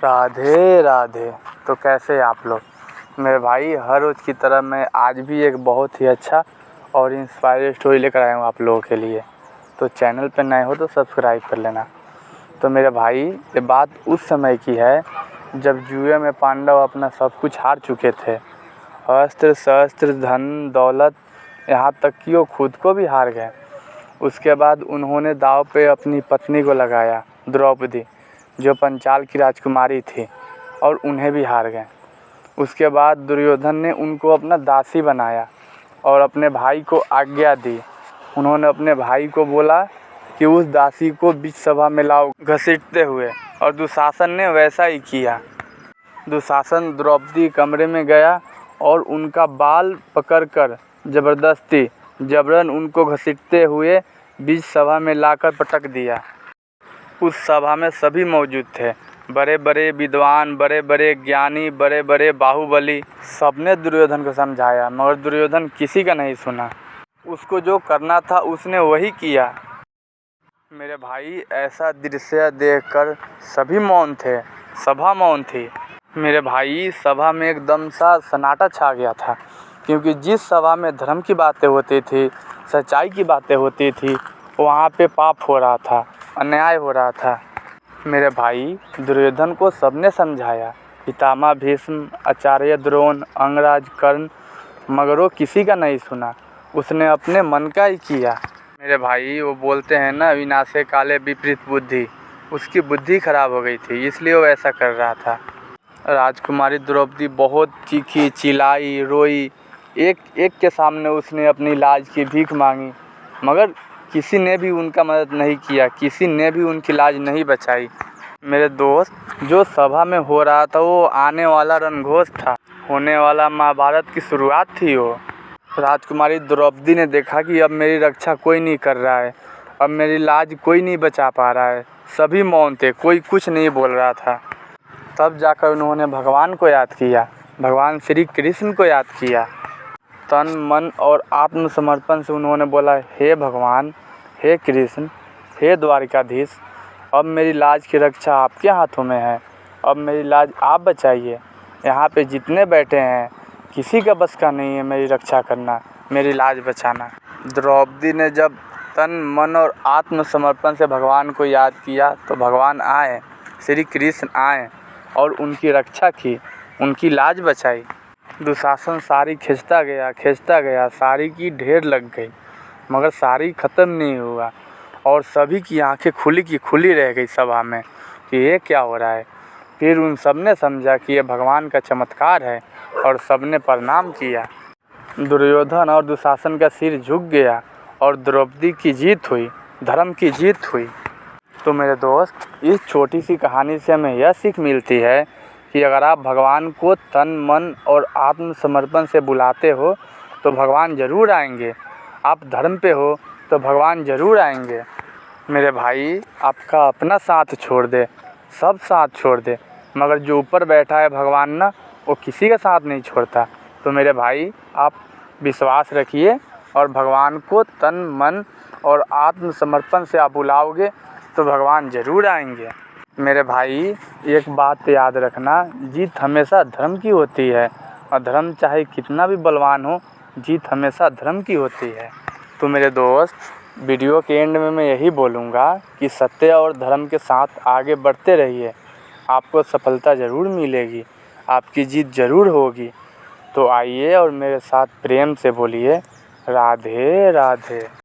राधे राधे। तो कैसे आप लोग मेरे भाई, हर रोज़ की तरह मैं आज भी एक बहुत ही अच्छा और इंस्पायरिंग स्टोरी लेकर आया हूँ आप लोगों के लिए। तो चैनल पर नए हो तो सब्सक्राइब कर लेना। तो मेरे भाई, ये बात उस समय की है जब जुए में पांडव अपना सब कुछ हार चुके थे। अस्त्र शस्त्र धन दौलत, यहाँ तक कि वो खुद को भी हार गए। उसके बाद उन्होंने दांव पे अपनी पत्नी को लगाया, द्रौपदी, जो पंचाल की राजकुमारी थी, और उन्हें भी हार गए। उसके बाद दुर्योधन ने उनको अपना दासी बनाया और अपने भाई को आज्ञा दी। उन्होंने अपने भाई को बोला कि उस दासी को बीच सभा में लाओ घसीटते हुए, और दुशासन ने वैसा ही किया। दुशासन द्रौपदी कमरे में गया और उनका बाल पकड़कर जबरदस्ती जबरन उनको घसीटते हुए बीच सभा में लाकर पटक दिया। उस सभा में सभी मौजूद थे, बड़े बड़े विद्वान, बड़े बड़े ज्ञानी, बड़े बड़े बाहुबली। सबने दुर्योधन को समझाया, मगर दुर्योधन किसी का नहीं सुना। उसको जो करना था उसने वही किया। मेरे भाई, ऐसा दृश्य देखकर सभी मौन थे, सभा मौन थी। मेरे भाई, सभा में एकदम सा सन्नाटा छा गया था, क्योंकि जिस सभा में धर्म की बातें होती थी, सच्चाई की बातें होती थी, वहाँ पे पाप हो रहा था, अन्याय हो रहा था। मेरे भाई, दुर्योधन को सबने समझाया, पितामह भीष्म, आचार्य द्रोण, अंगराज कर्ण, मगर वो किसी का नहीं सुना। उसने अपने मन का ही किया। मेरे भाई, वो बोलते हैं ना, विनाशे काले विपरीत बुद्धि। उसकी बुद्धि खराब हो गई थी, इसलिए वो ऐसा कर रहा था। राजकुमारी द्रौपदी बहुत चीखी, चिल्लाई, रोई। एक एक के सामने उसने अपनी लाज की भीख मांगी, मगर किसी ने भी उनका मदद नहीं किया, किसी ने भी उनकी लाज नहीं बचाई। मेरे दोस्त, जो सभा में हो रहा था वो आने वाला रणघोष था, होने वाला महाभारत की शुरुआत थी। वो राजकुमारी द्रौपदी ने देखा कि अब मेरी रक्षा कोई नहीं कर रहा है, अब मेरी लाज कोई नहीं बचा पा रहा है। सभी मौन थे, कोई कुछ नहीं बोल रहा था। तब जाकर उन्होंने भगवान को याद किया, भगवान श्री कृष्ण को याद किया। तन मन और आत्मसमर्पण से उन्होंने बोला, हे भगवान, हे कृष्ण, हे द्वारिकाधीश, अब मेरी लाज की रक्षा आपके हाथों में है। अब मेरी लाज आप बचाइए। यहाँ पे जितने बैठे हैं, किसी का बस का नहीं है मेरी रक्षा करना, मेरी लाज बचाना। द्रौपदी ने जब तन मन और आत्मसमर्पण से भगवान को याद किया, तो भगवान आए, श्री कृष्ण आए और उनकी रक्षा की, उनकी लाज बचाई। दुशासन साड़ी खींचता गया, साड़ी की ढेर लग गई, मगर साड़ी ख़त्म नहीं हुआ, और सभी की आंखें खुली की खुली रह गई सभा में कि ये क्या हो रहा है। फिर उन सब ने समझा कि ये भगवान का चमत्कार है, और सब ने प्रणाम किया। दुर्योधन और दुशासन का सिर झुक गया और द्रौपदी की जीत हुई, धर्म की जीत हुई। तो मेरे दोस्त, इस छोटी सी कहानी से हमें यह सीख मिलती है कि अगर आप भगवान को तन मन और आत्मसमर्पण से बुलाते हो तो भगवान ज़रूर आएंगे। आप धर्म पे हो तो भगवान ज़रूर आएंगे। मेरे भाई, आपका अपना साथ छोड़ दे, सब साथ छोड़ दे, मगर जो ऊपर बैठा है भगवान ना, वो किसी का साथ नहीं छोड़ता। तो मेरे भाई, आप विश्वास रखिए और भगवान को तन मन और आत्मसमर्पण से आप बुलाओगे तो भगवान ज़रूर आएंगे। मेरे भाई, एक बात याद रखना, जीत हमेशा धर्म की होती है, और धर्म चाहे कितना भी बलवान हो, जीत हमेशा धर्म की होती है। तो मेरे दोस्त, वीडियो के एंड में मैं यही बोलूँगा कि सत्य और धर्म के साथ आगे बढ़ते रहिए। आपको सफलता ज़रूर मिलेगी, आपकी जीत ज़रूर होगी। तो आइए और मेरे साथ प्रेम से बोलिए, राधे राधे।